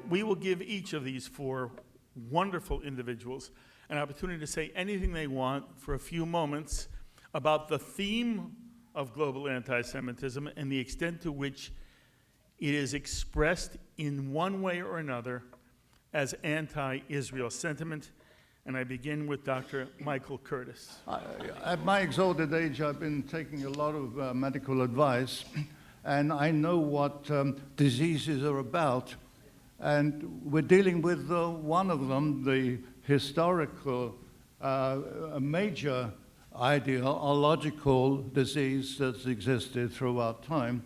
we will give each of these four wonderful individuals an opportunity to say anything they want for a few moments about the theme of global anti-Semitism and the extent to which it is expressed in one way or another as anti-Israel sentiment. And I begin with Dr. Michael Curtis. At my exalted age, I've been taking a lot of medical advice, and I know what diseases are about. And we're dealing with one of them, the historical, a major ideological disease that's existed throughout time,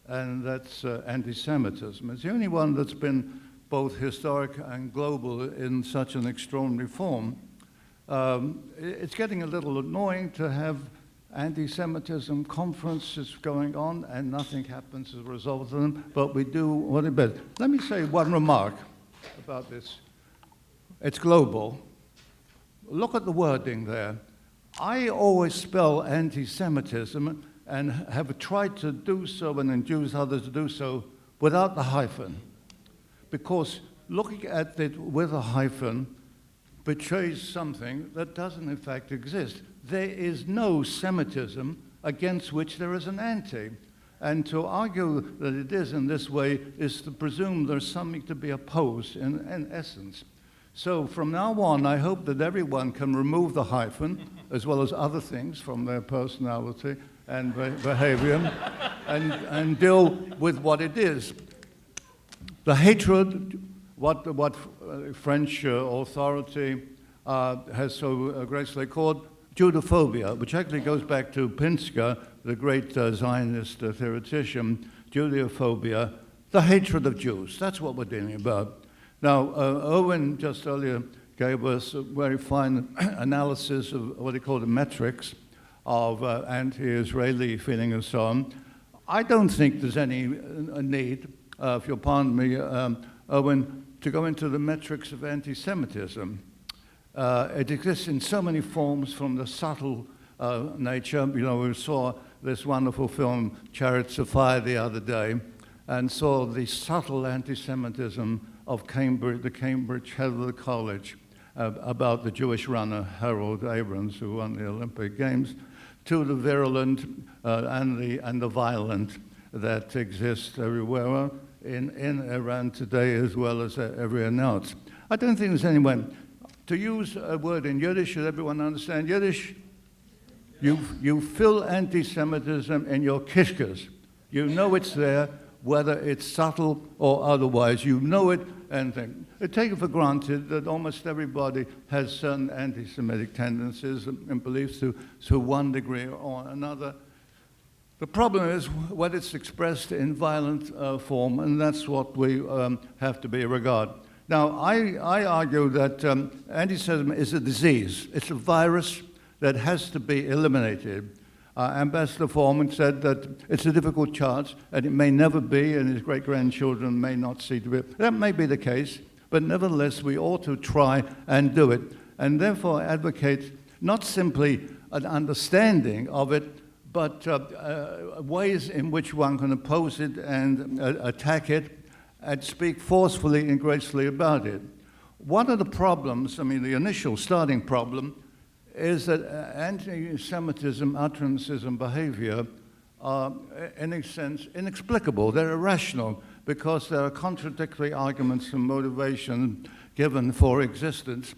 and that's anti-Semitism. It's the only one that's been both historic and global in such an extraordinary form. It's getting a little annoying to have anti-Semitism conferences going on and nothing happens as a result of them, but we do what it better. Let me say one remark about this. It's global. Look at the wording there. I always spell anti-Semitism and have tried to do so and induce others to do so without the hyphen, because looking at it with a hyphen betrays something that doesn't in fact exist. There is no Semitism against which there is an anti. And to argue that it is in this way is to presume there's something to be opposed in essence. So from now on, I hope that everyone can remove the hyphen, as well as other things from their personality and behavior, and deal with what it is. The hatred, what French authority has so gracefully called Judophobia, which actually goes back to Pinsker, the great Zionist theoretician. Judeophobia, the hatred of Jews. That's what we're dealing about. Now, Owen just earlier gave us a very fine analysis of what he called the metrics of anti-Israeli feeling and so on. I don't think there's any need, if you'll pardon me, Owen, to go into the metrics of anti-Semitism. It exists in so many forms, from the subtle nature. You know, we saw this wonderful film, Chariots of Fire, the other day, and saw the subtle anti-Semitism of Cambridge, the Cambridge Heather College, about the Jewish runner Harold Abrams, who won the Olympic Games, to the virulent and the violent that exists everywhere in Iran today, as well as everywhere else. I don't think there's anyone. To use a word in Yiddish, should everyone understand Yiddish? You fill anti-Semitism in your kishkas. You know it's there, whether it's subtle or otherwise. You know it and think. Take it for granted that almost everybody has certain anti-Semitic tendencies and beliefs to one degree or another. The problem is when it's expressed in violent form, and that's what we have to be regarded. Now, I argue that anti-Semitism is a disease. It's a virus that has to be eliminated. Ambassador Foreman said that it's a difficult charge, and it may never be, and his great-grandchildren may not see to it. That may be the case, but nevertheless, we ought to try and do it, and therefore advocate not simply an understanding of it, but ways in which one can oppose it and attack it, and speak forcefully and gracefully about it. One of the problems, I mean, the initial starting problem, is that anti-Semitism utterances and behavior are, in a sense, inexplicable. They're irrational because there are contradictory arguments and motivation given for existence.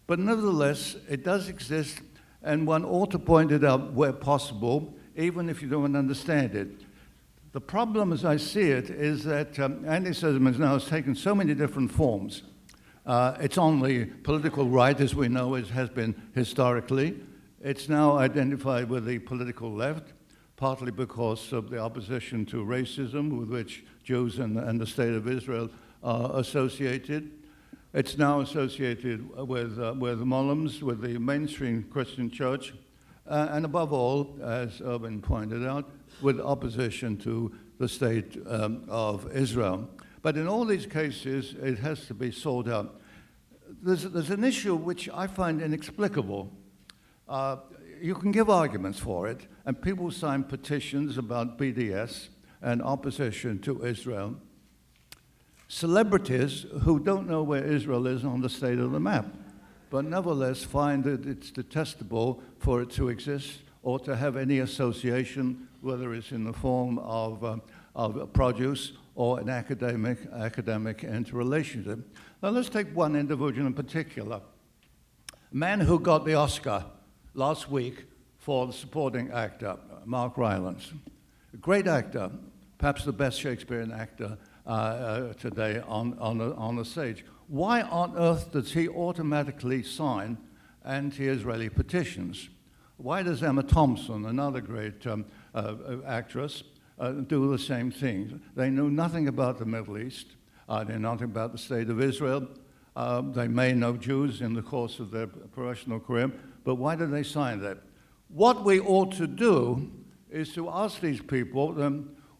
But nevertheless, it does exist, and one ought to point it out where possible, even if you don't understand it. The problem, as I see it, is that anti-Semitism has taken so many different forms. It's on the political right, as we know, it has been historically. It's now identified with the political left, partly because of the opposition to racism with which Jews and the State of Israel are associated. It's now associated with Muslims, with the mainstream Christian church, and above all, as Urban pointed out, with opposition to the State of Israel. But in all these cases, it has to be sorted out. There's an issue which I find inexplicable. You can give arguments for it, and people sign petitions about BDS and opposition to Israel. celebrities who don't know where Israel is on the state of the map, but nevertheless find that it's detestable for it to exist or to have any association, whether it's in the form of produce or an academic interrelationship. Now let's take one individual in particular. A man who got the Oscar last week for the supporting actor, Mark Rylance. A great actor, perhaps the best Shakespearean actor today on the stage. Why on earth does he automatically sign anti-Israeli petitions? Why does Emma Thompson, another great actress, do the same thing? They know nothing about the Middle East. They know nothing about the state of Israel. They may know Jews in the course of their professional career, but why do they sign that? What we ought to do is to ask these people,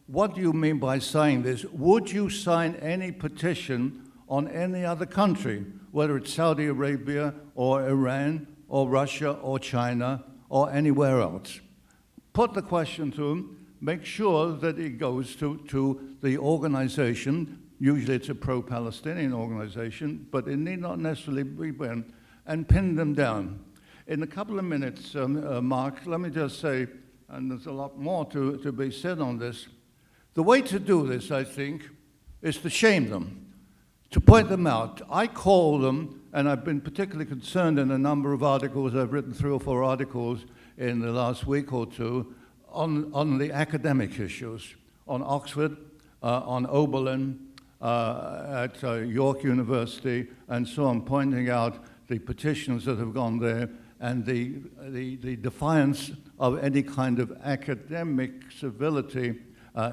what do you mean by saying this? Would you sign any petition on any other country, whether it's Saudi Arabia or Iran or Russia or China or anywhere else? Put the question to him, make sure that it goes to the organization. Usually it's a pro-Palestinian organization, but it need not necessarily be one, and pin them down. In a couple of minutes, Mark, let me just say, and there's a lot more to be said on this, the way to do this, I think, is to shame them, to point them out. I call them, and I've been particularly concerned in a number of articles, I've written 3 or 4 articles in the last week or two, on the academic issues, on Oxford, on Oberlin, at York University, and so on, pointing out the petitions that have gone there and the defiance of any kind of academic civility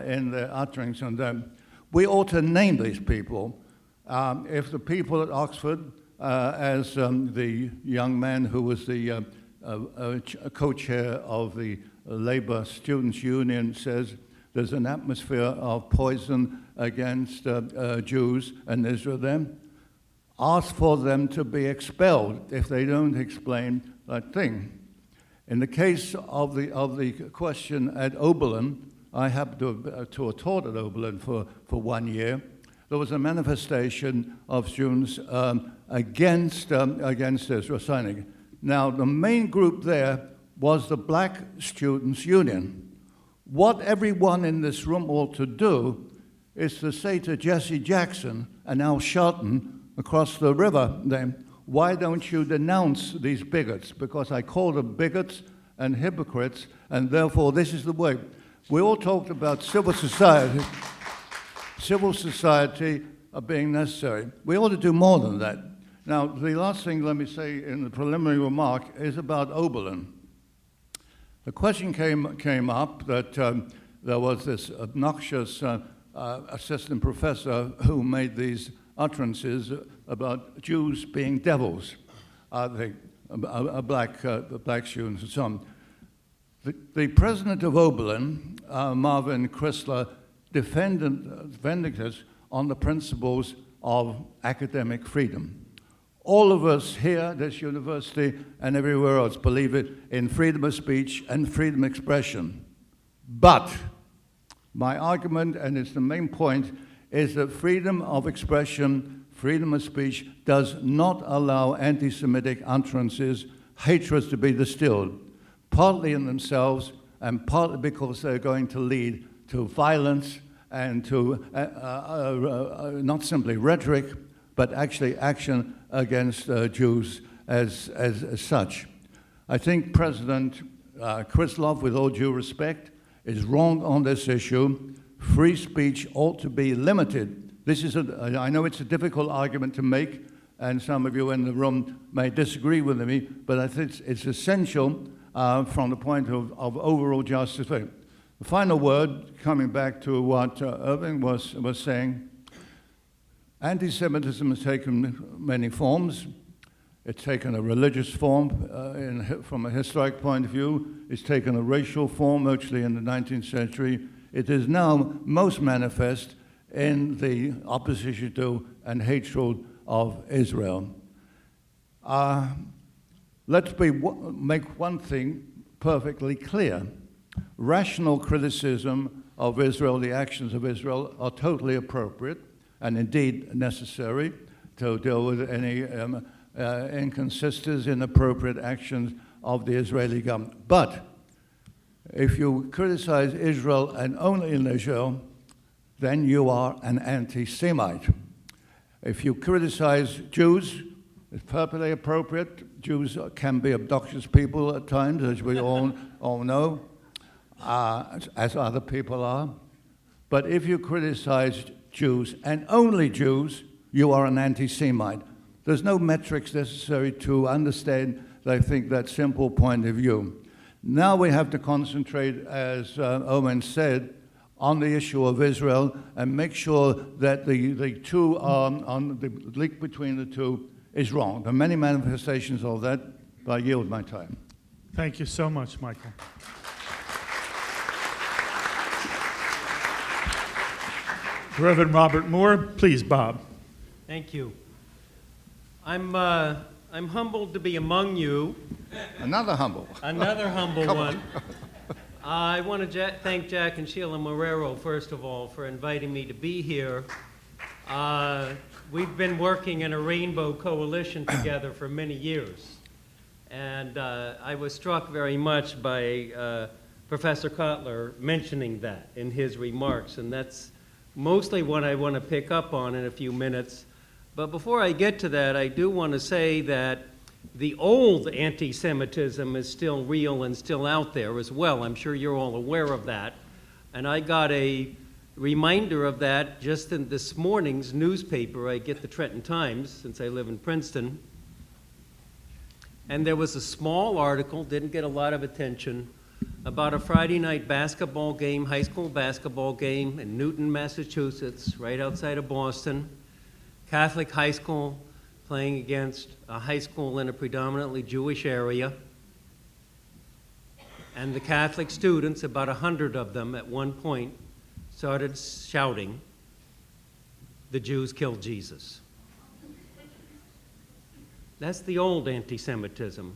in their utterings. And we ought to name these people. If the people at Oxford, as the young man who was the co-chair of the Labour Students' Union says, there's an atmosphere of poison against Jews and Israel then, ask for them to be expelled if they don't explain that thing. In the case of the question at Oberlin, I happened to have taught at Oberlin for 1 year. There was a manifestation of students against Israel signing. Now, the main group there was the Black Students' Union. What everyone in this room ought to do is to say to Jesse Jackson and Al Shelton across the river then, why don't you denounce these bigots? Because I call them bigots and hypocrites, and therefore this is the way. We all talked about civil society being necessary. We ought to do more than that. Now, the last thing, let me say in the preliminary remark, is about Oberlin. The question came up that there was this obnoxious assistant professor who made these utterances about Jews being devils, black students and so on. The president of Oberlin, Marvin Chrysler, defended us on the principles of academic freedom. All of us here at this university and everywhere else believe it in freedom of speech and freedom of expression. But my argument, and it's the main point, is that freedom of expression, freedom of speech does not allow anti-Semitic utterances, hatreds to be distilled, partly in themselves and partly because they're going to lead to violence and to not simply rhetoric, but actually action against Jews as such. I think President Kislov, with all due respect, is wrong on this issue. Free speech ought to be limited. This is I know it's a difficult argument to make, and some of you in the room may disagree with me, but I think it's essential from the point of overall justice. The final word, coming back to what Irving was saying, anti-Semitism has taken many forms. It's taken a religious form from a historic point of view. It's taken a racial form, actually, in the 19th century. It is now most manifest in the opposition to and hatred of Israel. Let's make one thing perfectly clear. Rational criticism of Israel, the actions of Israel, are totally appropriate. and indeed necessary to deal with any inconsistencies, inappropriate actions of the Israeli government. But if you criticize Israel and only in Israel, then you are an anti-Semite. If you criticize Jews, it's perfectly appropriate. Jews can be obnoxious people at times, as we all know, as other people are. But if you criticize Jews and only Jews, you are an anti-Semite. There's no metrics necessary to understand, I think, that simple point of view. Now we have to concentrate, as Owen said, on the issue of Israel and make sure that the two on the link between the two is wrong. There are many manifestations of that, but I yield my time. Thank you so much, Michael. Reverend Robert Moore, please, Bob. Thank you. I'm humbled to be among you. Another humble. Another humble one. I want to thank Jack and Sheila Marrero, first of all, for inviting me to be here. We've been working in a Rainbow Coalition together for many years. And I was struck very much by Professor Kotler mentioning that in his remarks. And that's mostly what I want to pick up on in a few minutes. But before I get to that, I do want to say that the old anti-Semitism is still real and still out there as well. I'm sure you're all aware of that. And I got a reminder of that just in this morning's newspaper. I get the Trenton Times, since I live in Princeton. And there was a small article, didn't get a lot of attention, about a Friday night basketball game, high school basketball game in Newton, Massachusetts, right outside of Boston. Catholic high school playing against a high school in a predominantly Jewish area. And the Catholic students, about 100 of them at one point, started shouting, "The Jews killed Jesus." That's the old anti-Semitism.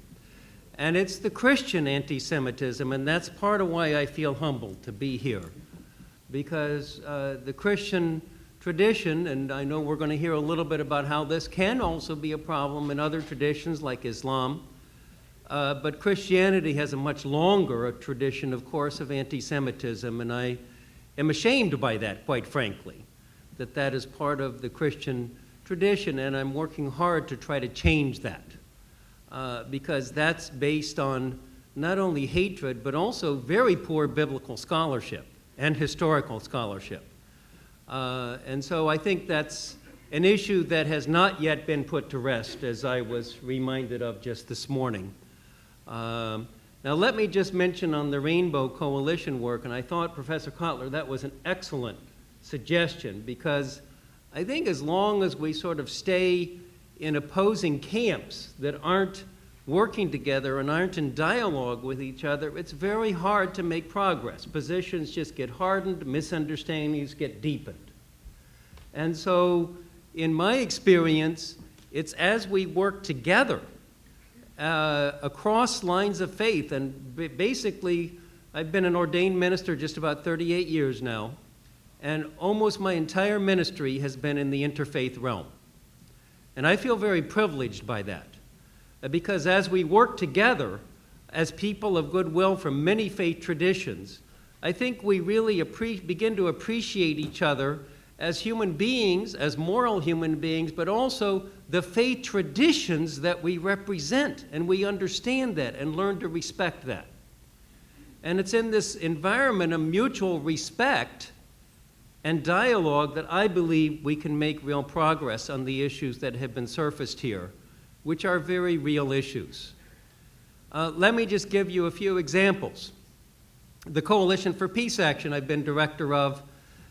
And it's the Christian anti-Semitism, and that's part of why I feel humbled to be here. Because the Christian tradition, and I know we're going to hear a little bit about how this can also be a problem in other traditions like Islam, but Christianity has a much longer tradition, of course, of anti-Semitism, and I am ashamed by that, quite frankly, that that is part of the Christian tradition, and I'm working hard to try to change that, because that's based on not only hatred, but also very poor biblical scholarship and historical scholarship. And so I think that's an issue that has not yet been put to rest, as I was reminded of just this morning. Now let me just mention on the Rainbow Coalition work, and I thought, Professor Kotler, that was an excellent suggestion, because I think as long as we sort of stay in opposing camps that aren't working together and aren't in dialogue with each other, it's very hard to make progress. Positions just get hardened, misunderstandings get deepened. And so, in my experience, it's as we work together across lines of faith, and basically, I've been an ordained minister just about 38 years now, and almost my entire ministry has been in the interfaith realm. And I feel very privileged by that. Because as we work together as people of goodwill from many faith traditions, I think we really begin to appreciate each other as human beings, as moral human beings, but also the faith traditions that we represent, and we understand that and learn to respect that. And it's in this environment of mutual respect and dialogue that I believe we can make real progress on the issues that have been surfaced here, which are very real issues. Let me just give you a few examples. The Coalition for Peace Action I've been director of,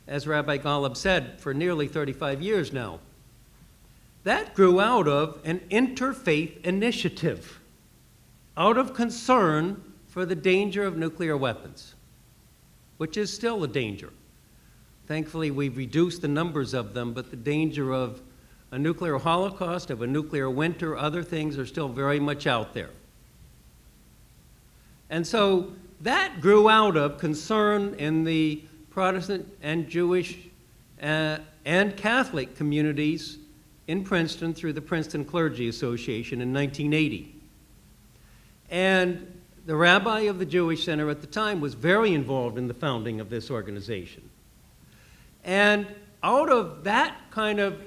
as Rabbi Golub said, for nearly 35 years now. That grew out of an interfaith initiative, out of concern for the danger of nuclear weapons, which is still a danger. Thankfully, we've reduced the numbers of them, but the danger of a nuclear holocaust, of a nuclear winter, other things are still very much out there. And so that grew out of concern in the Protestant and Jewish and Catholic communities in Princeton through the Princeton Clergy Association in 1980. And the rabbi of the Jewish Center at the time was very involved in the founding of this organization. And out of that kind of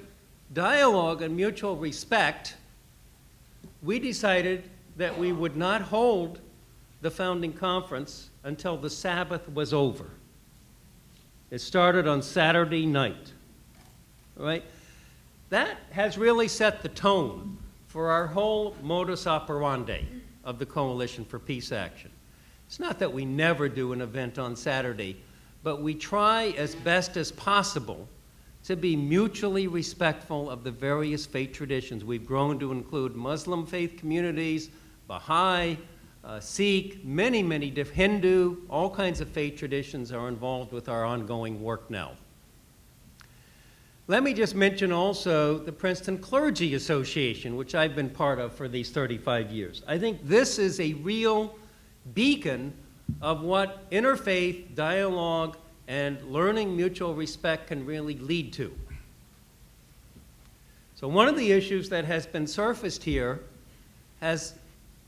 dialogue and mutual respect, we decided that we would not hold the founding conference until the Sabbath was over. It started on Saturday night, right? That has really set the tone for our whole modus operandi of the Coalition for Peace Action. It's not that we never do an event on Saturday, but we try as best as possible to be mutually respectful of the various faith traditions. We've grown to include Muslim faith communities, Baha'i, Sikh, many different Hindu, all kinds of faith traditions are involved with our ongoing work now. Let me just mention also the Princeton Clergy Association, which I've been part of for these 35 years. I think this is a real beacon of what interfaith dialogue and learning mutual respect can really lead to. So one of the issues that has been surfaced here has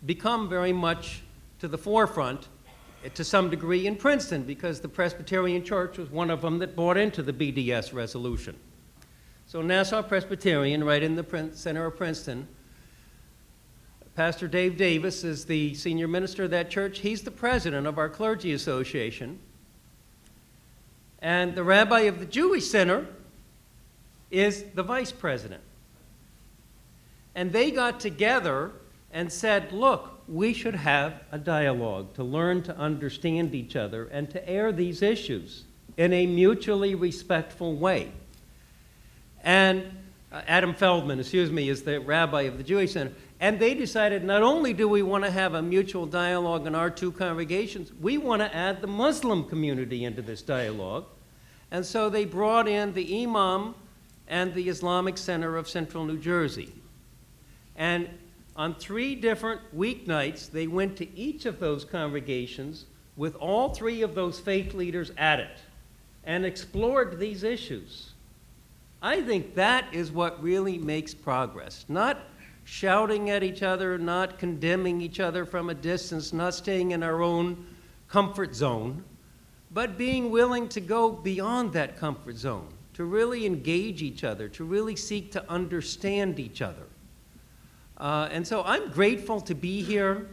become very much to the forefront to some degree in Princeton, because the Presbyterian Church was one of them that bought into the BDS resolution. So Nassau Presbyterian, right in the center of Princeton, Pastor Dave Davis is the senior minister of that church. He's the president of our clergy association. And the rabbi of the Jewish Center is the vice president. And they got together and said, look, we should have a dialogue to learn to understand each other and to air these issues in a mutually respectful way. And Adam Feldman, is the rabbi of the Jewish Center. And they decided not only do we want to have a mutual dialogue in our two congregations, we want to add the Muslim community into this dialogue. And so they brought in the Imam and the Islamic Center of Central New Jersey. And on 3 different weeknights, they went to each of those congregations with all 3 of those faith leaders at it and explored these issues. I think that is what really makes progress. Not shouting at each other, not condemning each other from a distance, not staying in our own comfort zone, but being willing to go beyond that comfort zone, to really engage each other, to really seek to understand each other. And so I'm grateful to be here.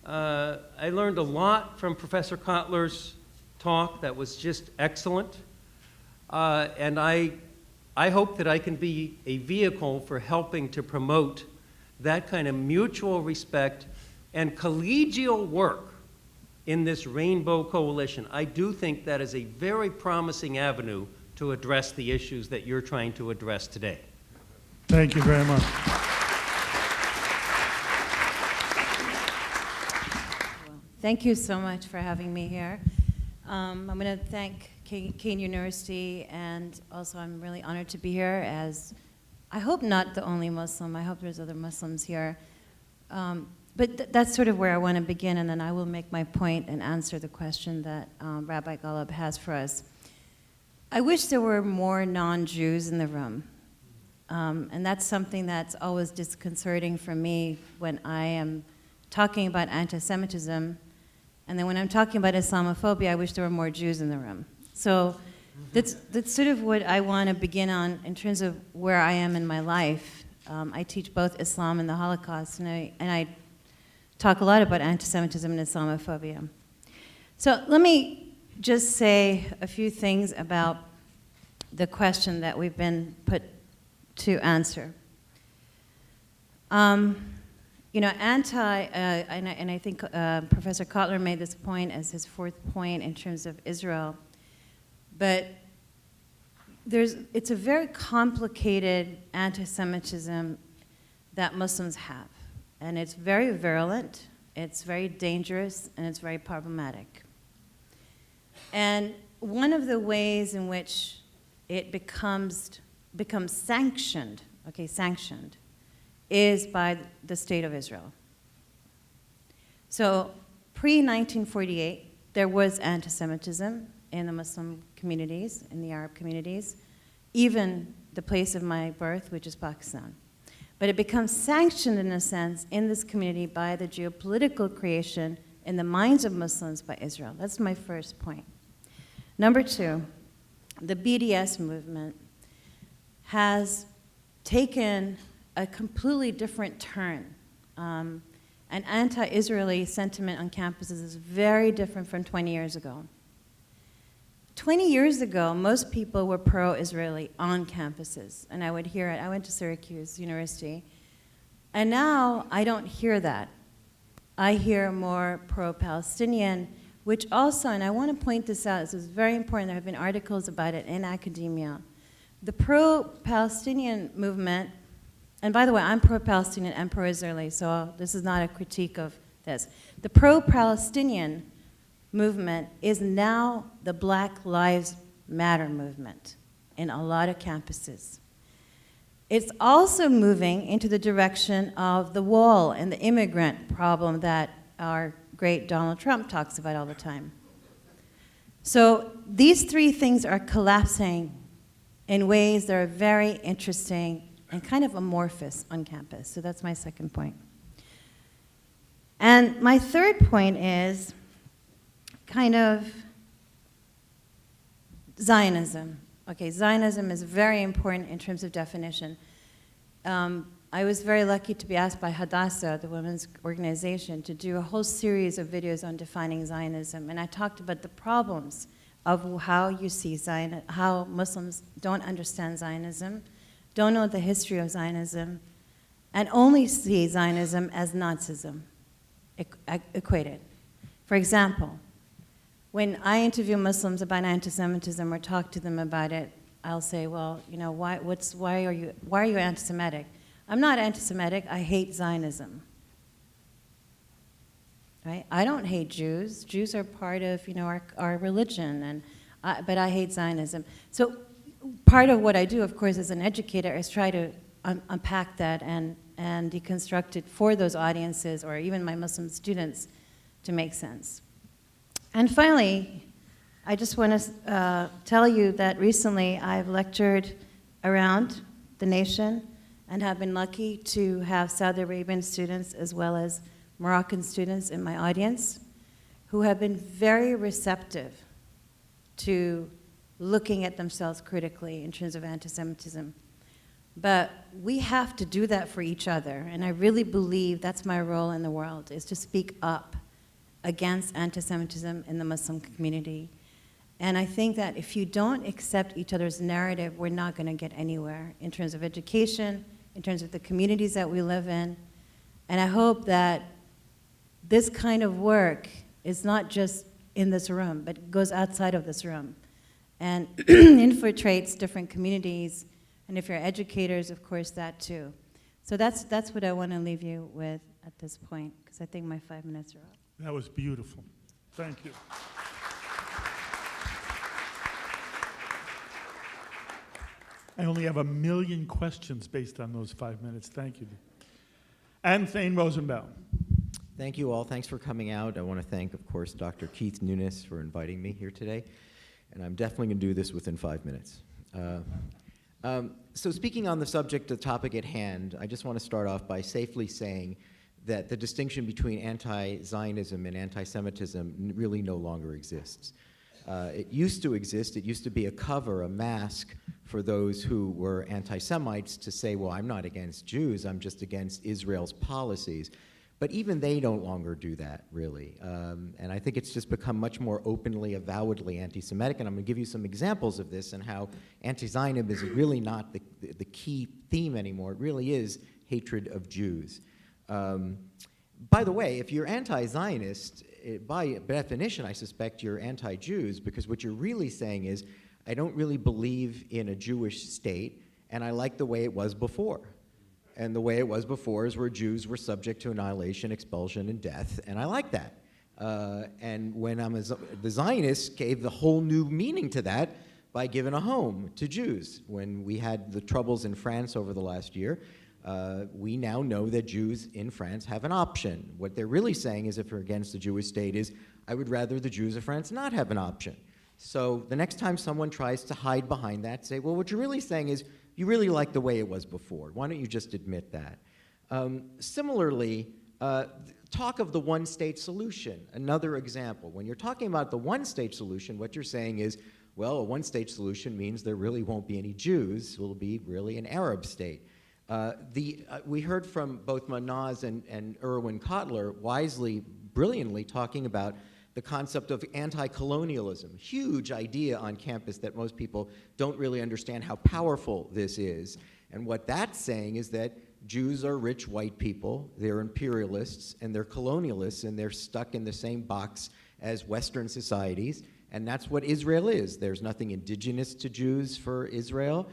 I learned a lot from Professor Kotler's talk that was just excellent. And I hope that I can be a vehicle for helping to promote that kind of mutual respect and collegial work in this Rainbow Coalition. I do think that is a very promising avenue to address the issues that you're trying to address today. Thank you very much. Thank you so much for having me here. I'm going to thank Kean University, and also I'm really honored to be here as, I hope not the only Muslim, I hope there's other Muslims here. But that's sort of where I want to begin, and then I will make my point and answer the question that Rabbi Golub has for us. I wish there were more non-Jews in the room. And that's something that's always disconcerting for me when I am talking about anti-Semitism. And then when I'm talking about Islamophobia, I wish there were more Jews in the room. So that's sort of what I want to begin on in terms of where I am in my life. I teach both Islam and the Holocaust, and I talk a lot about anti-Semitism and Islamophobia. So let me just say a few things about the question that we've been put to answer. You know, and I think Professor Kotler made this point as his 4th point in terms of Israel, but it's a very complicated anti-Semitism that Muslims have, and it's very virulent, it's very dangerous, and it's very problematic. And one of the ways in which it becomes sanctioned, is by the State of Israel. So pre-1948, there was anti-Semitism in the Muslim communities, in the Arab communities. even the place of my birth, which is Pakistan. But it becomes sanctioned, in a sense, in this community by the geopolitical creation in the minds of Muslims by Israel. That's my first point. Number two, the BDS movement has taken a completely different turn. An anti-Israeli sentiment on campuses is very different from 20 years ago. 20 years ago, most people were pro-Israeli on campuses, and I would hear it. I went to Syracuse University, and now I don't hear that. I hear more pro-Palestinian, which also, and I want to point this out, this is very important, there have been articles about it in academia. The pro-Palestinian movement, and by the way, I'm pro-Palestinian and pro-Israeli, so this is not a critique of this. The pro-Palestinian movement is now the Black Lives Matter movement in a lot of campuses. It's also moving into the direction of the wall and the immigrant problem that our great Donald Trump talks about all the time. So these three things are collapsing in ways that are very interesting and kind of amorphous on campus. So that's my second point. And my third point is kind of Zionism. Okay, Zionism is very important in terms of definition. I was very lucky to be asked by Hadassah, the women's organization, to do a whole series of videos on defining Zionism. And I talked about the problems of how you see Zionism, how Muslims don't understand Zionism, don't know the history of Zionism, and only see Zionism as Nazism equated. For example, when I interview Muslims about anti-Semitism or talk to them about it, I'll say, well, you know, why are you anti-Semitic? I'm not anti-Semitic, I hate Zionism. Right? I don't hate Jews. Jews are part of, you know, our religion, but I hate Zionism. So part of what I do, of course, as an educator is try to unpack that and deconstruct it for those audiences or even my Muslim students to make sense. And finally, I just want to tell you that recently I've lectured around the nation and have been lucky to have Saudi Arabian students as well as Moroccan students in my audience who have been very receptive to looking at themselves critically in terms of anti-Semitism. But we have to do that for each other, and I really believe that's my role in the world, is to speak up against anti-Semitism in the Muslim community. And I think that if you don't accept each other's narrative, we're not going to get anywhere in terms of education, in terms of the communities that we live in. And I hope that this kind of work is not just in this room, but goes outside of this room and infiltrates different communities. And if you're educators, of course, that too. So that's what I want to leave you with at this point, because I think my 5 minutes are up. That was beautiful. Thank you. I only have 1 million questions based on those 5 minutes. Thank you. And Thane Rosenbaum. Thank you all. Thanks for coming out. I want to thank, of course, Dr. Keith Nunes for inviting me here today. And I'm definitely going to do this within 5 minutes. So speaking on the subject, the topic at hand, I just want to start off by safely saying that the distinction between anti-Zionism and anti-Semitism really no longer exists. It used to exist. It used to be a cover, a mask for those who were anti-Semites to say, well, I'm not against Jews, I'm just against Israel's policies. But even they no longer do that, really. And I think it's just become much more openly, avowedly anti-Semitic, and I'm going to give you some examples of this and how anti-Zionism is really not the key theme anymore. It really is hatred of Jews. By the way, if you're anti-Zionist, by definition, I suspect you're anti-Jews, because what you're really saying is, I don't really believe in a Jewish state, and I like the way it was before. And the way it was before is where Jews were subject to annihilation, expulsion, and death, and I like that. And when the Zionists gave the whole new meaning to that by giving a home to Jews. When we had the troubles in France over the last year, we now know that Jews in France have an option. What they're really saying is, if you're against the Jewish state, is I would rather the Jews of France not have an option. So the next time someone tries to hide behind that, say, well, what you're really saying is you really like the way it was before. Why don't you just admit that? Similarly, talk of the one-state solution, another example. When you're talking about the one-state solution, what you're saying is, well, a one-state solution means there really won't be any Jews. It will be really an Arab state. We heard from both Mehnaz and Erwin Kotler wisely, brilliantly talking about the concept of anti-colonialism, huge idea on campus that most people don't really understand how powerful this is. And what that's saying is that Jews are rich white people, they're imperialists, and they're colonialists, and they're stuck in the same box as Western societies, and that's what Israel is. There's nothing indigenous to Jews for Israel.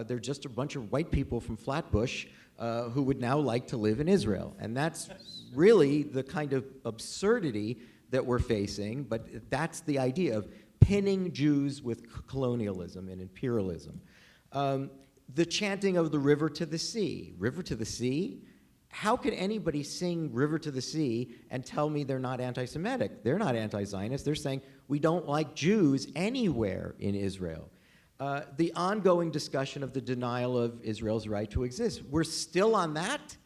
They're just a bunch of white people from Flatbush who would now like to live in Israel. And that's really the kind of absurdity that we're facing, but that's the idea of pinning Jews with colonialism and imperialism. The chanting of the river to the sea. River to the sea? How can anybody sing River to the Sea and tell me they're not anti-Semitic? They're not anti-Zionist. They're saying we don't like Jews anywhere in Israel. The ongoing discussion of the denial of Israel's right to exist. We're still on that?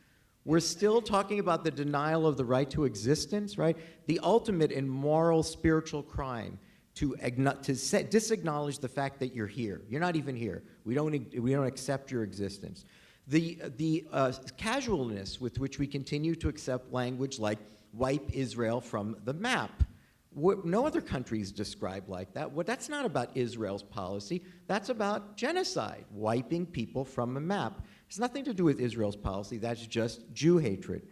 We're still talking about the denial of the right to existence, right? The ultimate immoral spiritual crime to disacknowledge the fact that you're here. You're not even here. We don't accept your existence. The casualness with which we continue to accept language like wipe Israel from the map. No other country is described like that. That's not about Israel's policy. That's about genocide, wiping people from a map. It's nothing to do with Israel's policy. That's just Jew hatred.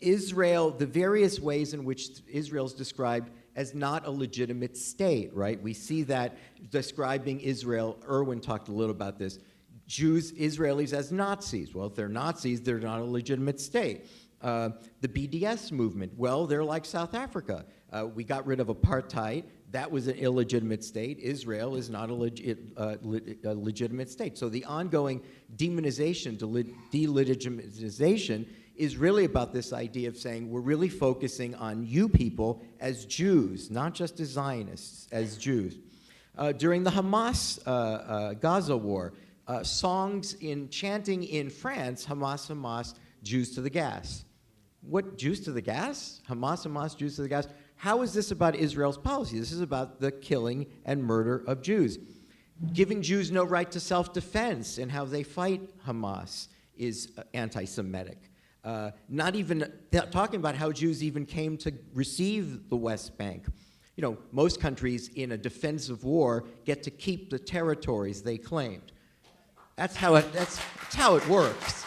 Israel, the various ways in which Israel is described as not a legitimate state, right? We see that describing Israel. Erwin talked a little about this. Jews, Israelis as Nazis. Well, if they're Nazis, they're not a legitimate state. The BDS movement, well, they're like South Africa. We got rid of apartheid. That was an illegitimate state. Israel is not a legitimate state. So the ongoing demonization, delegitimization, is really about this idea of saying we're really focusing on you people as Jews, not just as Zionists, as Jews. During the Hamas Gaza war, songs chanting in France, Hamas, Hamas, Jews to the gas. What, Jews to the gas? Hamas, Hamas, Jews to the gas? How is this about Israel's policy? This is about the killing and murder of Jews. Giving Jews no right to self-defense and how they fight Hamas is anti-Semitic. Not even talking about how Jews even came to receive the West Bank. You know, most countries in a defensive war get to keep the territories they claimed. That's how it works.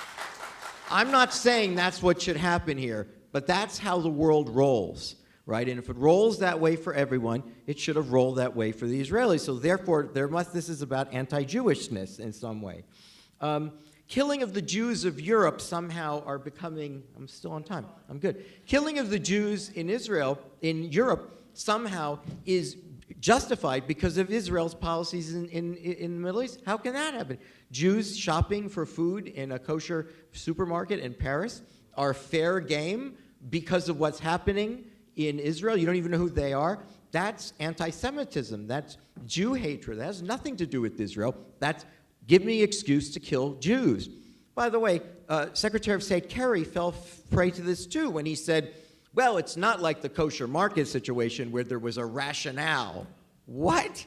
I'm not saying that's what should happen here, but that's how the world rolls, right? And if it rolls that way for everyone, it should have rolled that way for the Israelis. So therefore, this is about anti-Jewishness in some way. Killing of the Jews of Europe somehow are becoming, I'm still on time, I'm good. Killing of the Jews in in Europe, somehow is justified because of Israel's policies in the Middle East. How can that happen? Jews shopping for food in a kosher supermarket in Paris are fair game because of what's happening in Israel. You don't even know who they are. That's anti-Semitism. That's Jew hatred. That has nothing to do with Israel. That's give me an excuse to kill Jews. By the way, Secretary of State Kerry fell prey to this too when he said, well, it's not like the kosher market situation where there was a rationale. What?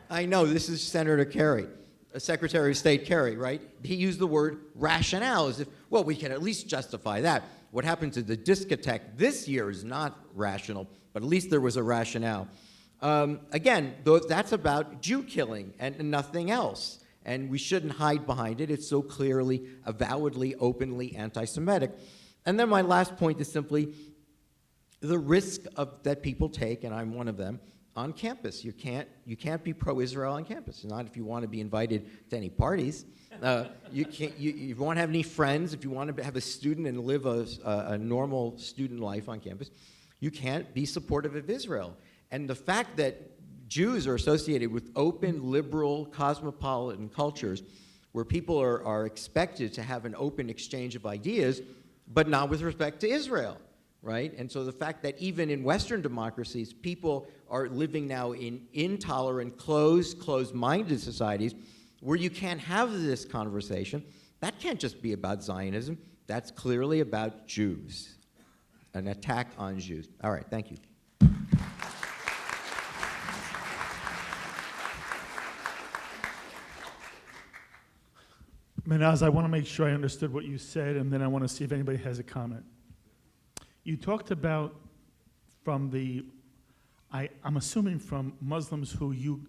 I know, this is Senator Kerry, Secretary of State Kerry, right? He used the word rationale as if, well, we can at least justify that. What happened to the discotheque this year is not rational, but at least there was a rationale. Again, that's about Jew killing and nothing else. And we shouldn't hide behind it. It's so clearly, avowedly, openly anti-Semitic. And then my last point is simply the risk that people take, and I'm one of them, on campus. You can't be pro-Israel on campus, not if you want to be invited to any parties. You won't have any friends. If you want to have a student and live a normal student life on campus, you can't be supportive of Israel. And the fact that Jews are associated with open, liberal, cosmopolitan cultures where people are expected to have an open exchange of ideas, but not with respect to Israel. right? And so the fact that even in Western democracies, people are living now in intolerant, closed-minded societies where you can't have this conversation, that can't just be about Zionism. That's clearly about Jews, an attack on Jews. All right, thank you. Mehnaz, I want to make sure I understood what you said, and then I want to see if anybody has a comment. You talked about from the, I'm assuming from Muslims who you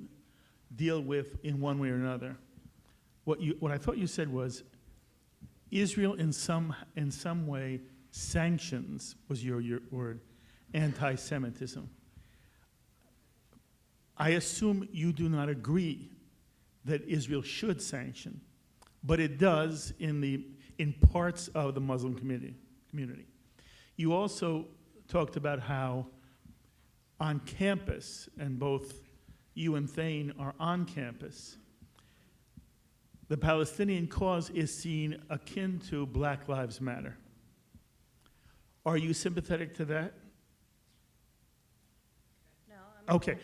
deal with in one way or another. What I thought you said was Israel in some way sanctions, was your word, anti-Semitism. I assume you do not agree that Israel should sanction, but it does in parts of the Muslim community. You also talked about how on campus, and both you and Thane are on campus, the Palestinian cause is seen akin to Black Lives Matter. Are you sympathetic to that? No, I'm Okay.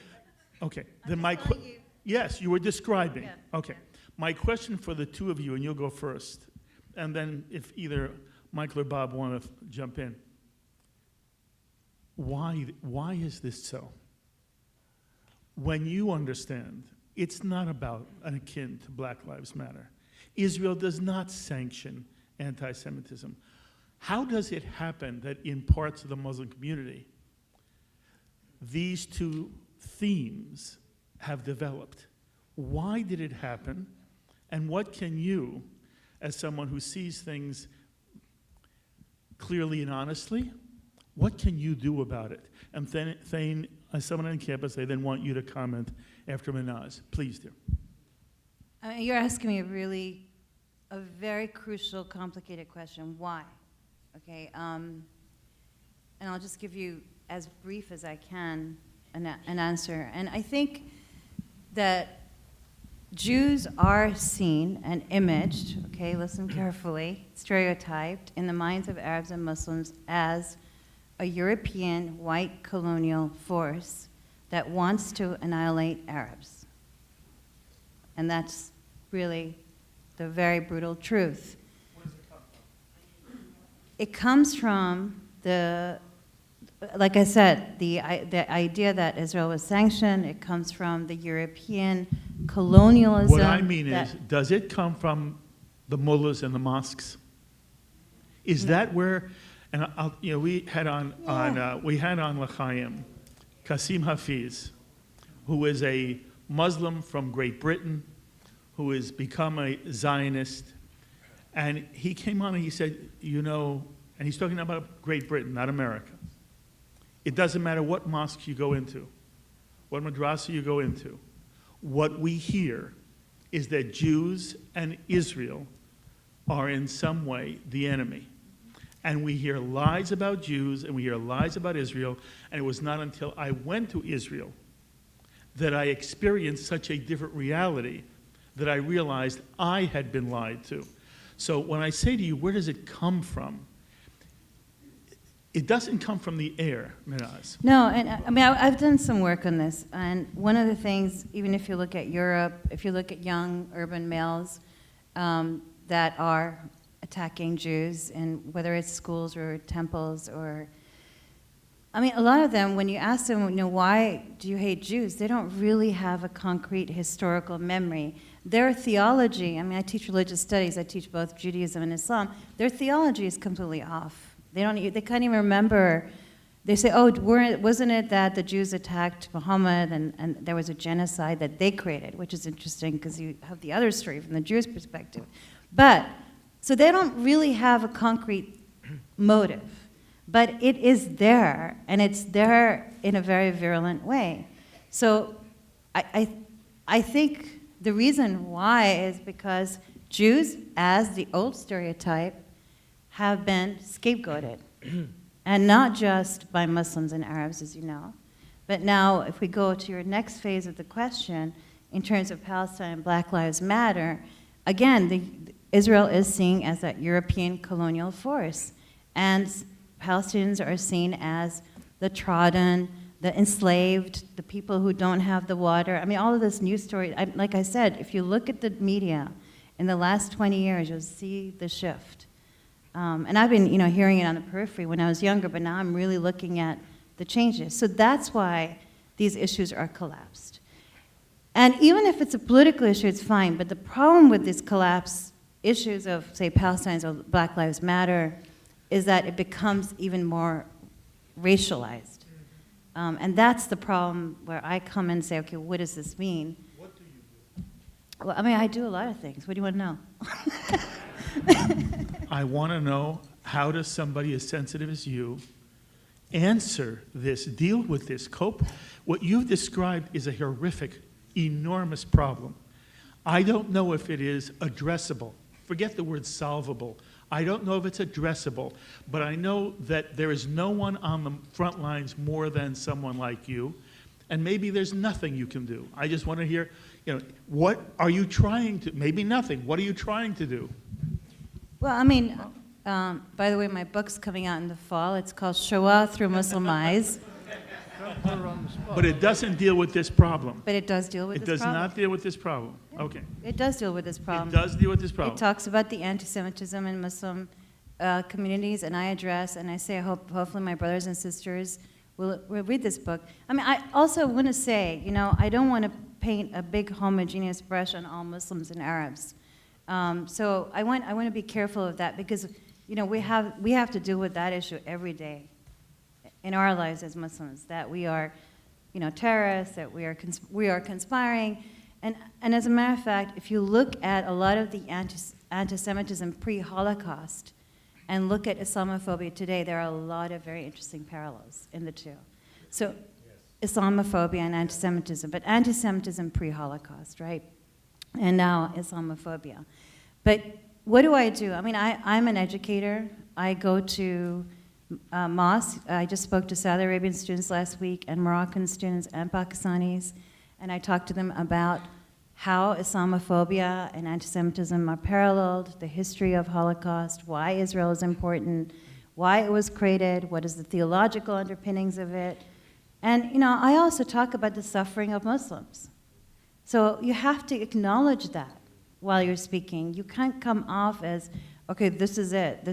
Okay. Then you. Yes, you were describing. Yeah, Okay. yeah. My question for the two of you, and you'll go first, and then if either Michael or Bob want to jump in. Why is this so? When you understand, it's not about an akin to Black Lives Matter. Israel does not sanction anti-Semitism. How does it happen that in parts of the Muslim community, these two themes have developed? Why did it happen? And what can you, as someone who sees things clearly and honestly, what can you do about it? And Thane, as someone on campus, I then want you to comment after Mehnaz. Please do. You're asking me a very crucial, complicated question. Why? Okay, and I'll just give you, as brief as I can, an answer. And I think that Jews are seen and imaged, okay, listen carefully, stereotyped in the minds of Arabs and Muslims as a European white colonial force that wants to annihilate Arabs. And that's really the very brutal truth. Where does it come from? It comes from like I said, the idea that Israel was sanctioned. It comes from the European colonialism. What I mean is, does it come from the mullahs and the mosques? Is that where, and we had on L'chaim, Qasim Hafiz, who is a Muslim from Great Britain, who has become a Zionist, and he came on and he said, and he's talking about Great Britain, not America. It doesn't matter what mosque you go into, what madrasa you go into. What we hear is that Jews and Israel are in some way the enemy. And we hear lies about Jews and we hear lies about Israel, and it was not until I went to Israel that I experienced such a different reality that I realized I had been lied to. So when I say to you, where does it come from? It doesn't come from the air, Mehnaz. No, and I've done some work on this, and one of the things, even if you look at Europe, if you look at young urban males that are attacking Jews, and whether it's schools or temples or, a lot of them, when you ask them, why do you hate Jews, they don't really have a concrete historical memory. Their theology, I teach religious studies, I teach both Judaism and Islam, their theology is completely off. They can't even remember. They say, wasn't it that the Jews attacked Muhammad and there was a genocide that they created, which is interesting because you have the other story from the Jewish perspective. So they don't really have a concrete motive, but it is there, and it's there in a very virulent way. So I think the reason why is because Jews, as the old stereotype, have been scapegoated, and not just by Muslims and Arabs, as you know. But now, if we go to your next phase of the question, in terms of Palestine and Black Lives Matter, again, Israel is seen as that European colonial force. And Palestinians are seen as the trodden, the enslaved, the people who don't have the water. I mean, all of this news story, like I said, if you look at the media in the last 20 years, you'll see the shift. And I've been, hearing it on the periphery when I was younger, but now I'm really looking at the changes. So that's why these issues are collapsed. And even if it's a political issue, it's fine, but the problem with these collapsed issues of, say, Palestinians or Black Lives Matter is that it becomes even more racialized. And that's the problem where I come and say, okay, what does this mean? What do you do? Well, I mean, I do a lot of things. What do you want to know? I want to know, how does somebody as sensitive as you answer this, deal with this, cope? What you've described is a horrific, enormous problem. I don't know if it is addressable. Forget the word solvable. I don't know if it's addressable, but I know that there is no one on the front lines more than someone like you, and maybe there's nothing you can do. I just want to hear, what are you trying to, maybe nothing, what are you trying to do? Well, I mean, by the way, my book's coming out in the fall. It's called Shoah Through Muslim Eyes. But it doesn't deal with this problem. But it does deal with It this does problem. not deal with this problem. Okay. It does deal with this problem. It does deal with this It problem. talks about the anti-Semitism in Muslim communities, and I address, and I say, hopefully my brothers and sisters will read this book. I mean, I also want to say, I don't want to paint a big homogeneous brush on all Muslims and Arabs. So I want to be careful of that because, we have to deal with that issue every day in our lives as Muslims, that we are, terrorists, that we are conspiring. And as a matter of fact, if you look at a lot of the anti-Semitism pre-Holocaust and look at Islamophobia today, there are a lot of very interesting parallels in the two. So Islamophobia and anti-Semitism, but anti-Semitism pre-Holocaust, right? And now Islamophobia. But what do? I mean, I'm an educator. I go to mosques. I just spoke to Saudi Arabian students last week and Moroccan students and Pakistanis, and I talked to them about how Islamophobia and anti-Semitism are paralleled, the history of Holocaust, why Israel is important, why it was created, what is the theological underpinnings of it. And I also talk about the suffering of Muslims. So you have to acknowledge that while you're speaking. You can't come off as, okay, this is it,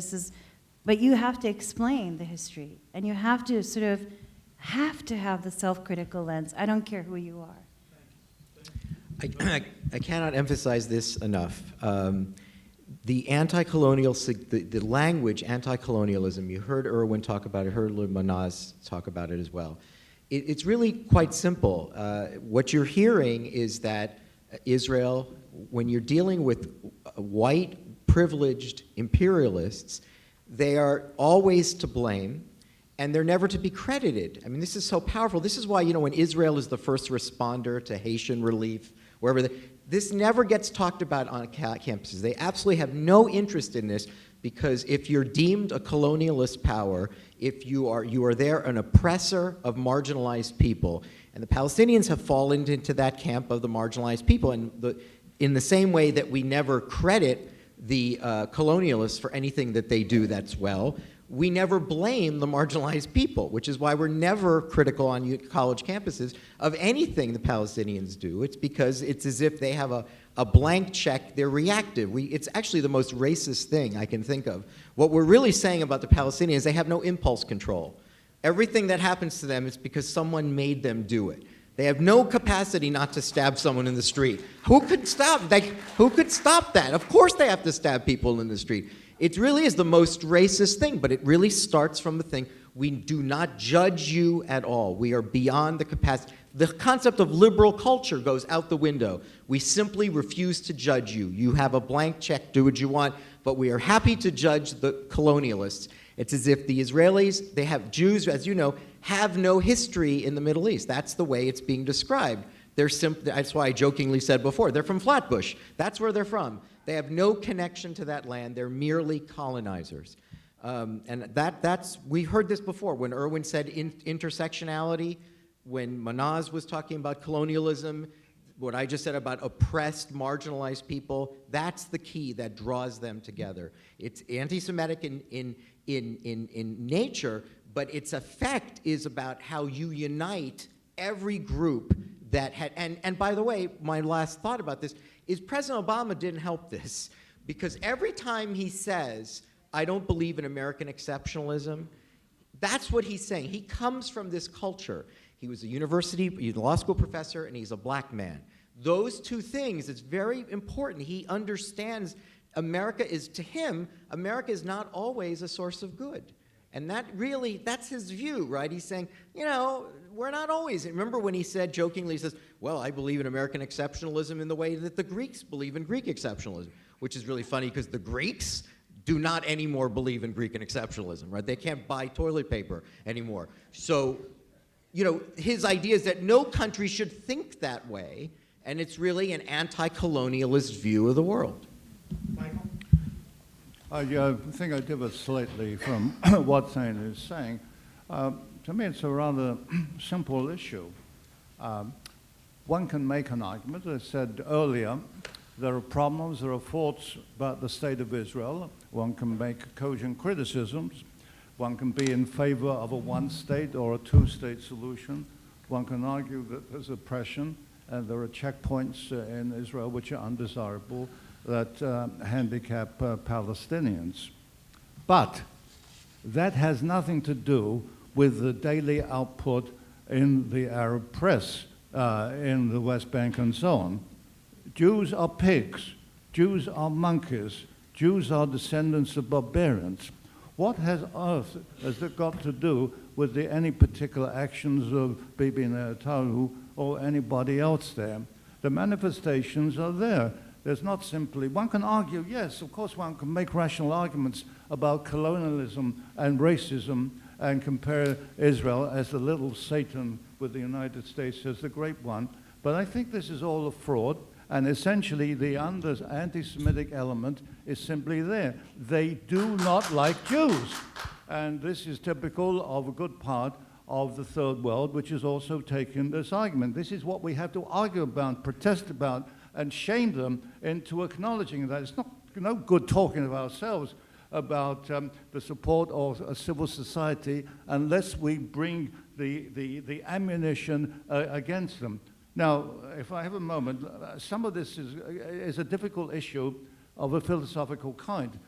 but you have to explain the history, and you have to have the self-critical lens. I don't care who you are. I cannot emphasize this enough. The anti-colonial, the language anti-colonialism, you heard Erwin talk about it, heard Mehnaz talk about it as well. It's really quite simple. What you're hearing is that Israel, when you're dealing with white, privileged imperialists, they are always to blame, and they're never to be credited. I mean, this is so powerful. This is why, when Israel is the first responder to Haitian relief, wherever, this never gets talked about on campuses. They absolutely have no interest in this, because if you're deemed a colonialist power, if you are there an oppressor of marginalized people, and the Palestinians have fallen into that camp of the marginalized people, and in the same way that we never credit the colonialists for anything that they do that's well, we never blame the marginalized people, which is why we're never critical on college campuses of anything the Palestinians do. It's because it's as if they have a blank check, they're reactive. It's actually the most racist thing I can think of. What we're really saying about the Palestinians, they have no impulse control. Everything that happens to them is because someone made them do it. They have no capacity not to stab someone in the street. Who could stop that? Of course they have to stab people in the street. It really is the most racist thing, but it really starts from the thing, we do not judge you at all. We are beyond the capacity. The concept of liberal culture goes out the window. We simply refuse to judge you. You have a blank check, do what you want, but we are happy to judge the colonialists. It's as if the Israelis, they have Jews, as you know, have no history in the Middle East. That's the way it's being described. That's why I jokingly said before, they're from Flatbush. That's where they're from. They have no connection to that land. They're merely colonizers. And we heard this before when Erwin said intersectionality, when Mehnaz was talking about colonialism. what I just said about oppressed, marginalized people, that's the key that draws them together. It's anti-Semitic in nature, but its effect is about how you unite every group that had, and by the way, my last thought about this is President Obama didn't help this, because every time he says, I don't believe in American exceptionalism, that's what he's saying. He comes from this culture. He was he's a law school professor, and he's a black man. Those two things, it's very important. He understands America is, to him, America is not always a source of good. And that really, that's his view, right? He's saying, you know, we're not always. Remember when he said, jokingly, he says, well, I believe in American exceptionalism in the way that the Greeks believe in Greek exceptionalism, which is really funny because the Greeks do not anymore believe in Greek and exceptionalism, right? They can't buy toilet paper anymore. So, you know, his idea is that no country should think that way, and it's really an anti-colonialist view of the world. Michael? I think I differ slightly from what Thane is saying. To me, it's a rather simple issue. One can make an argument, as I said earlier, there are problems, there are faults about the state of Israel. One can make cogent criticisms. One can be in favor of a one-state or a two-state solution. One can argue that there's oppression and there are checkpoints in Israel which are undesirable that handicap Palestinians. But that has nothing to do with the daily output in the Arab press in the West Bank and so on. Jews are pigs. Jews are monkeys. Jews are descendants of barbarians. What has it got to do with any particular actions of Bibi Netanyahu or anybody else there? The manifestations are there. There's not simply, one can argue, yes, of course one can make rational arguments about colonialism and racism and compare Israel as the little Satan with the United States as the great one. But I think this is all a fraud, and essentially the anti-Semitic element is simply there. They do not like Jews. And this is typical of a good part of the third world, which has also taken this argument. This is what we have to argue about, protest about, and shame them into acknowledging that. It's no good talking of ourselves about the support of a civil society unless we bring the ammunition against them. Now, if I have a moment, some of this is a difficult issue of a philosophical kind.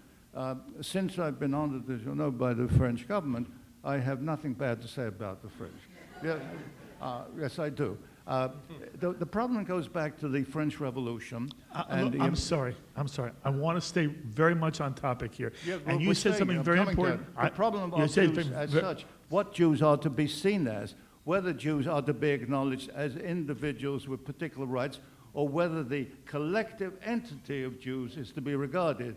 Since I've been honored, as you know, by the French government, I have nothing bad to say about the French. Yeah, yes, I do. The problem goes back to the French Revolution. I'm sorry. I want to stay very much on topic here. Yeah, and you said something very important. The problem of Jews as such, what Jews are to be seen as, whether Jews are to be acknowledged as individuals with particular rights, or whether the collective entity of Jews is to be regarded.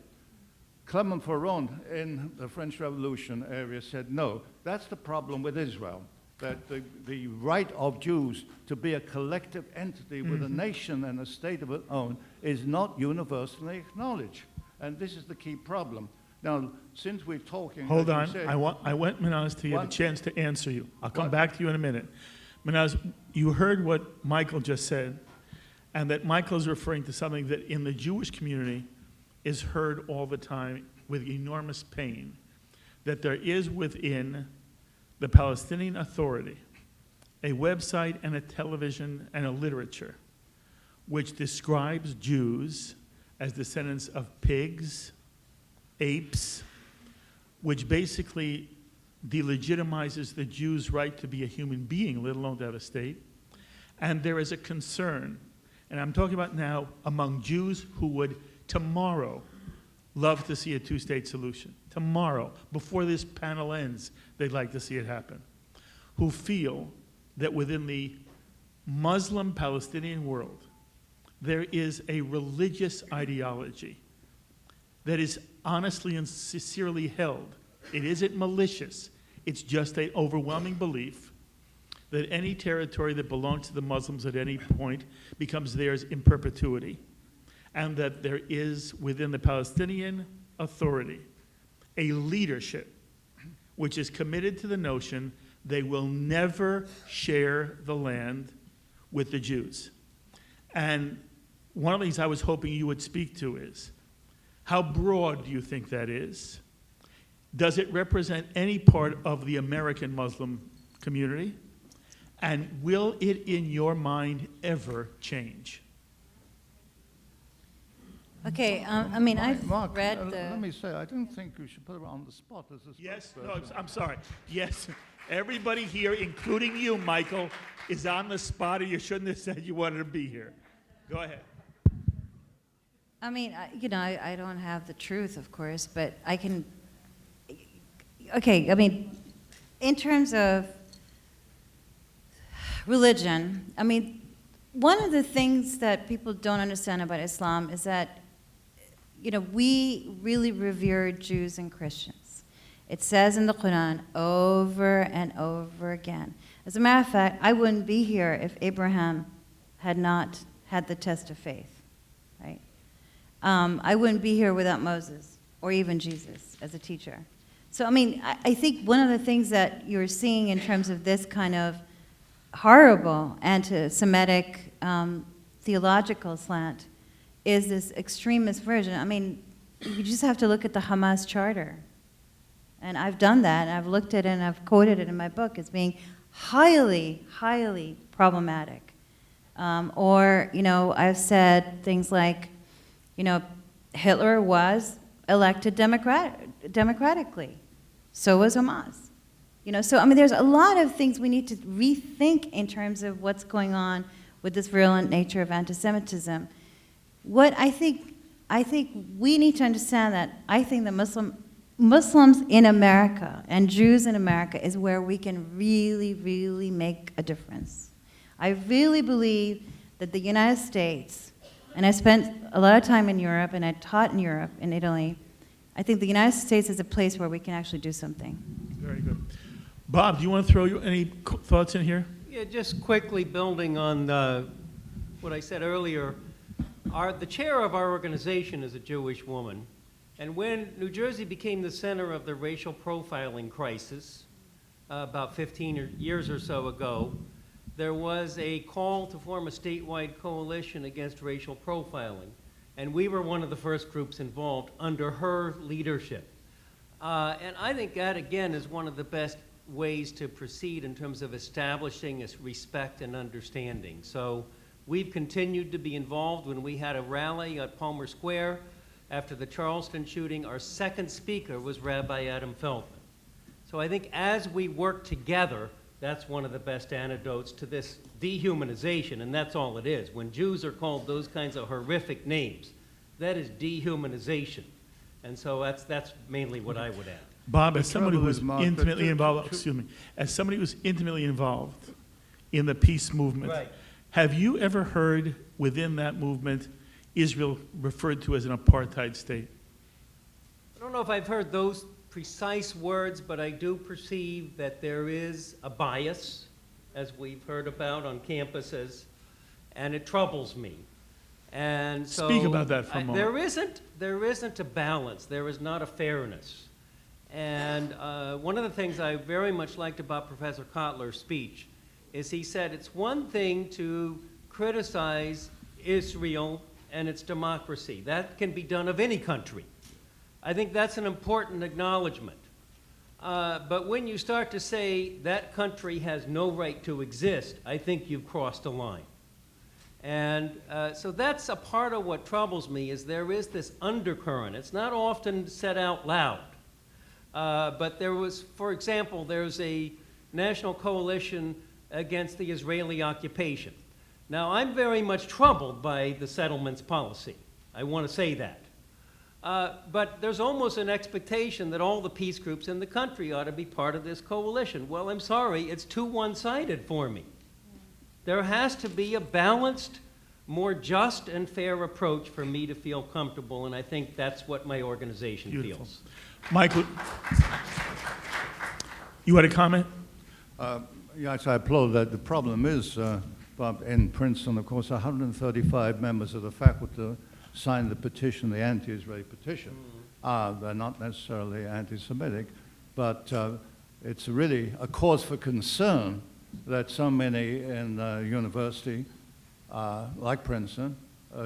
Clement Ferrand in the French Revolution area said, no, that's the problem with Israel, that the right of Jews to be a collective entity with a nation and a state of its own is not universally acknowledged. And this is the key problem. Now, since we're talking... Hold on. I want Mehnaz to get a chance to answer you. I'll come back to you in a minute. Mehnaz, you heard what Michael just said, and that Michael is referring to something that in the Jewish community is heard all the time with enormous pain, that there is within the Palestinian Authority a website and a television and a literature which describes Jews as descendants of pigs, apes, which basically delegitimizes the Jew's right to be a human being, let alone to have a state. And there is a concern, and I'm talking about now among Jews who would tomorrow love to see a two-state solution. Tomorrow, before this panel ends, they'd like to see it happen. Who feel that within the Muslim Palestinian world, there is a religious ideology that is honestly and sincerely held. It isn't malicious. It's just an overwhelming belief that any territory that belongs to the Muslims at any point becomes theirs in perpetuity, and that there is within the Palestinian Authority a leadership which is committed to the notion they will never share the land with the Jews. And one of the things I was hoping you would speak to is, how broad do you think that is? Does it represent any part of the American Muslim community? And will it, in your mind, ever change? Okay, I mean, I've Mark, read let me the, say, I don't think you should put her on the spot as a Yes, no, spokesperson. I'm sorry. Yes, everybody here, including you, Michael, is on the spot, or you shouldn't have said you wanted to be here. Go ahead. I mean, you know, I don't have the truth, of course, but I can, okay, I mean, in terms of religion, I mean, one of the things that people don't understand about Islam is that, you know, we really revere Jews and Christians. It says in the Quran over and over again. As a matter of fact, I wouldn't be here if Abraham had not had the test of faith, right? I wouldn't be here without Moses or even Jesus as a teacher. So, I mean, I think one of the things that you're seeing in terms of this kind of horrible anti-Semitic theological slant is this extremist version. I mean, you just have to look at the Hamas charter. And I've done that, and I've looked at it, and I've quoted it in my book as being highly, highly problematic. Or, you know, I've said things like, you know, Hitler was elected democratically. So was Hamas. You know, so I mean, there's a lot of things we need to rethink in terms of what's going on with this virulent nature of anti-Semitism. What I think we need to understand that I think the Muslims in America and Jews in America is where we can really, really make a difference. I really believe that the United States, and I spent a lot of time in Europe, and I taught in Europe, in Italy, I think the United States is a place where we can actually do something. Very good. Bob, do you want to throw any thoughts in here? Yeah, just quickly building on what I said earlier, the chair of our organization is a Jewish woman, and when New Jersey became the center of the racial profiling crisis about 15 years or so ago, there was a call to form a statewide coalition against racial profiling, and we were one of the first groups involved under her leadership. And I think that, again, is one of the best ways to proceed in terms of establishing respect and understanding. So we've continued to be involved. When we had a rally at Palmer Square after the Charleston shooting, our second speaker was Rabbi Adam Feldman. So I think as we work together, that's one of the best antidotes to this dehumanization, and that's all it is. When Jews are called those kinds of horrific names, that is dehumanization. And so that's mainly what I would add. Bob, as somebody who trouble was is, Mark, intimately that- involved, excuse me, as somebody who was intimately involved in the peace movement, Right. have you ever heard within that movement Israel referred to as an apartheid state? I don't know if I've heard those precise words, but I do perceive that there is a bias, as we've heard about on campuses, and it troubles me. And so Speak about that for a moment. There isn't a balance. There is not a fairness. And one of the things I very much liked about Professor Kotler's speech is he said it's one thing to criticize Israel and its democracy. That can be done of any country. I think that's an important acknowledgement. But when you start to say that country has no right to exist, I think you've crossed a line. And so that's a part of what troubles me, is there is this undercurrent. It's not often said out loud. But there was, for example, there's a national coalition against the Israeli occupation. Now, I'm very much troubled by the settlements policy. I want to say that. But there's almost an expectation that all the peace groups in the country ought to be part of this coalition. Well, I'm sorry, it's too one-sided for me. There has to be a balanced, more just and fair approach for me to feel comfortable, and I think that's what my organization Beautiful. feels. Michael, you had a comment? Yes, I applaud that. The problem is, Bob, in Princeton, of course, 135 members of the faculty signed the petition, the anti-Israeli petition. They're not necessarily anti-Semitic, but it's really a cause for concern that so many in the university like Princeton,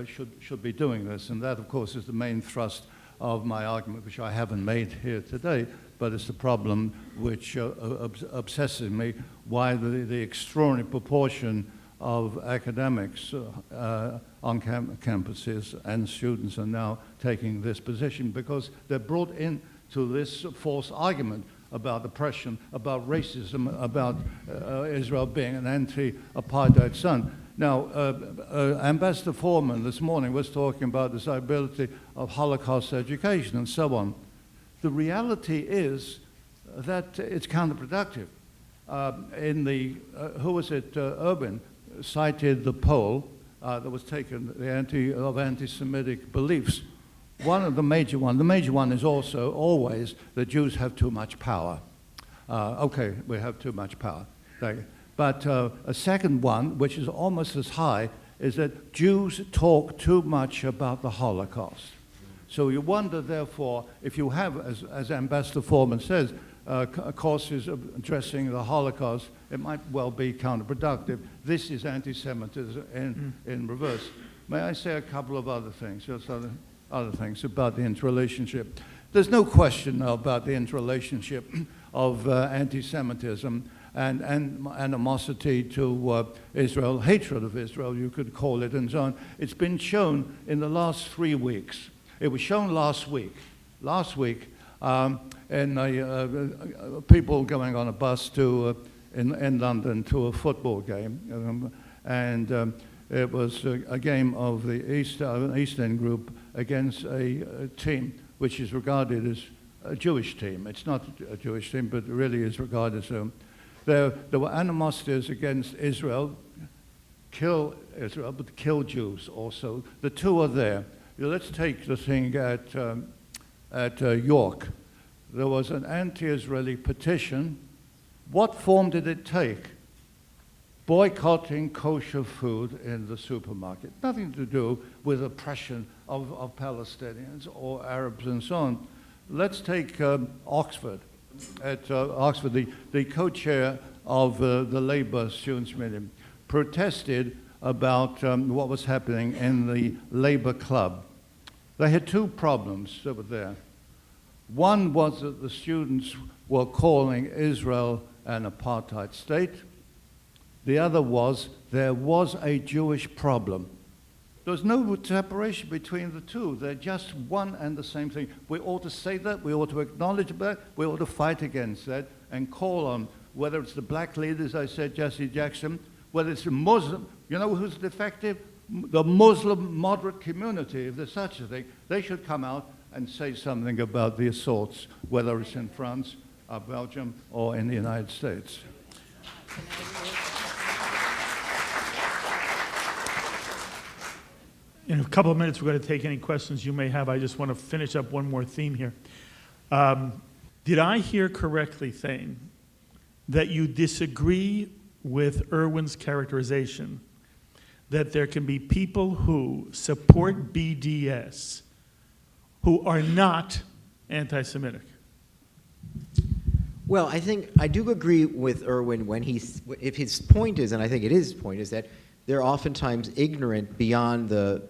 should be doing this. And that, of course, is the main thrust of my argument, which I haven't made here today, but it's the problem which obsesses me, why the extraordinary proportion of academics on campuses and students are now taking this position, because they're brought into this false argument about oppression, about racism, about Israel being an anti-apartheid son. Now, Ambassador Foreman this morning was talking about the desirability of Holocaust education and so on. The reality is that it's counterproductive. Who was it, Urban, cited the poll that was taken, of anti-Semitic beliefs. The major one is also always that Jews have too much power. Okay, we have too much power. But a second one, which is almost as high, is that Jews talk too much about the Holocaust. So you wonder, therefore, if you have, as Ambassador Foreman says, courses addressing the Holocaust, it might well be counterproductive. This is anti-Semitism in reverse. May I say a couple of other things, just other things about the interrelationship? There's no question now about the interrelationship of anti-Semitism and animosity to Israel, hatred of Israel, you could call it, and so on. It's been shown in the last 3 weeks. It was shown last week. And people going on a bus in London to a football game, it was a game of the East End group against a team which is regarded as a Jewish team. It's not a Jewish team, but really is regarded as a. There were animosities against Israel, kill Israel, but kill Jews also. The two are there. Let's take the thing at York. There was an anti-Israeli petition. What form did it take? Boycotting kosher food in the supermarket. Nothing to do with oppression of Palestinians or Arabs and so on. Let's take Oxford. At Oxford, the co-chair of the Labour Students' Meeting protested about what was happening in the Labour Club. They had two problems that were there. One was that the students were calling Israel an apartheid state. The other was there was a Jewish problem. There was no separation between the two. They're just one and the same thing. We ought to say that. We ought to acknowledge that. We ought to fight against that and call on, whether it's the black leaders, I said, Jesse Jackson, whether it's the Muslim, you know who's defective? The Muslim moderate community, if there's such a thing. They should come out and say something about the assaults, whether it's in France, or Belgium, or in the United States. In a couple of minutes, we're going to take any questions you may have. I just want to finish up one more theme here. Did I hear correctly, Thane, that you disagree with Irwin's characterization that there can be people who support BDS who are not anti-Semitic? Well, I think I do agree with Irwin when if his point is, and I think it is his point, is that they're oftentimes ignorant beyond the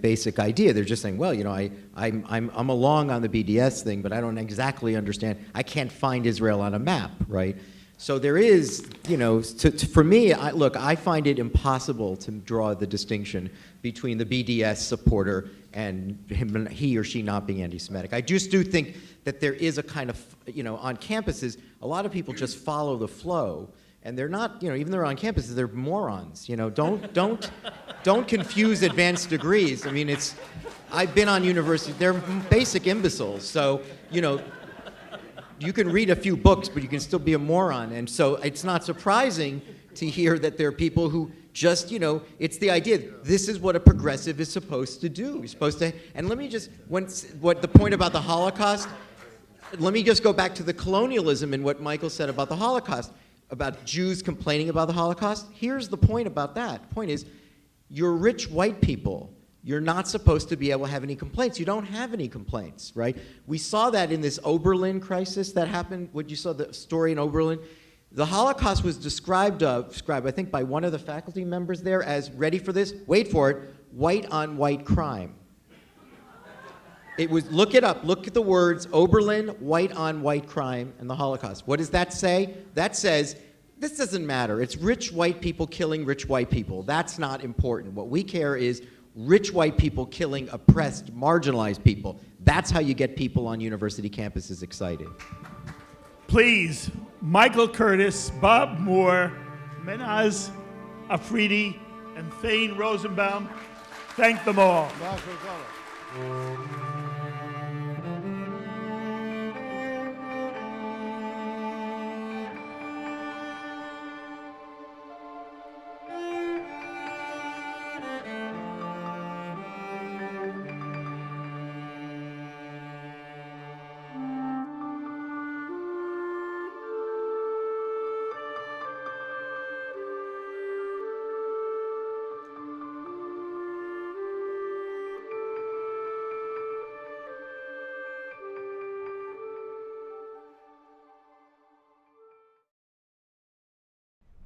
basic idea. They're just saying, well, you know, I'm along on the BDS thing, but I don't exactly understand. I can't find Israel on a map, right? So there is, you know, for me, look, I find it impossible to draw the distinction between the BDS supporter and he or she not being anti-Semitic. I just do think that there is a kind of, you know, on campuses, a lot of people just follow the flow. And they're not, you know, even though they're on campuses, they're morons. You know, don't confuse advanced degrees. I mean, I've been on university, they're basic imbeciles. So, you know, you can read a few books, but you can still be a moron. And so it's not surprising to hear that there are people who just, you know, it's the idea, this is what a progressive is supposed to do. You're supposed to, and let me just, what the point about the Holocaust, let me just go back to the colonialism and what Michael said about the Holocaust. About Jews complaining about the Holocaust. Here's the point about that. The point is, you're rich white people. You're not supposed to be able to have any complaints. You don't have any complaints, right? We saw that in this Oberlin crisis that happened. What you saw the story in Oberlin. The Holocaust was described, I think, by one of the faculty members there as, ready for this? Wait for it, white on white crime. It was, look it up, look at the words Oberlin, white on white crime, and the Holocaust. What does that say? That says, this doesn't matter. It's rich white people killing rich white people. That's not important. What we care is rich white people killing oppressed, marginalized people. That's how you get people on university campuses excited. Please, Michael Curtis, Bob Moore, Mehnaz Afridi, and Thane Rosenbaum, thank them all.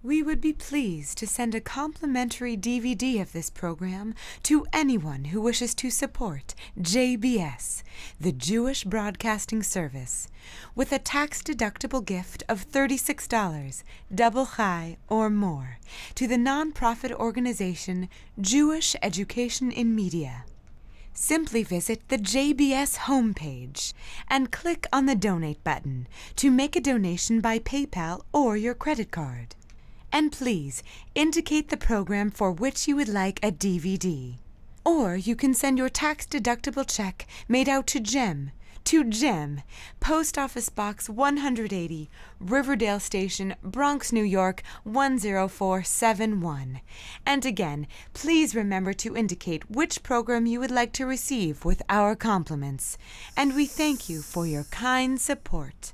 We would be pleased to send a complimentary DVD of this program to anyone who wishes to support JBS, the Jewish Broadcasting Service, with a tax-deductible gift of $36, double chai or more, to the nonprofit organization Jewish Education in Media. Simply visit the JBS homepage and click on the Donate button to make a donation by PayPal or your credit card. And please indicate the program for which you would like a DVD. Or you can send your tax-deductible check made out to GEM, Post Office Box 180, Riverdale Station, Bronx, New York 10471. And again, please remember to indicate which program you would like to receive with our compliments. And we thank you for your kind support.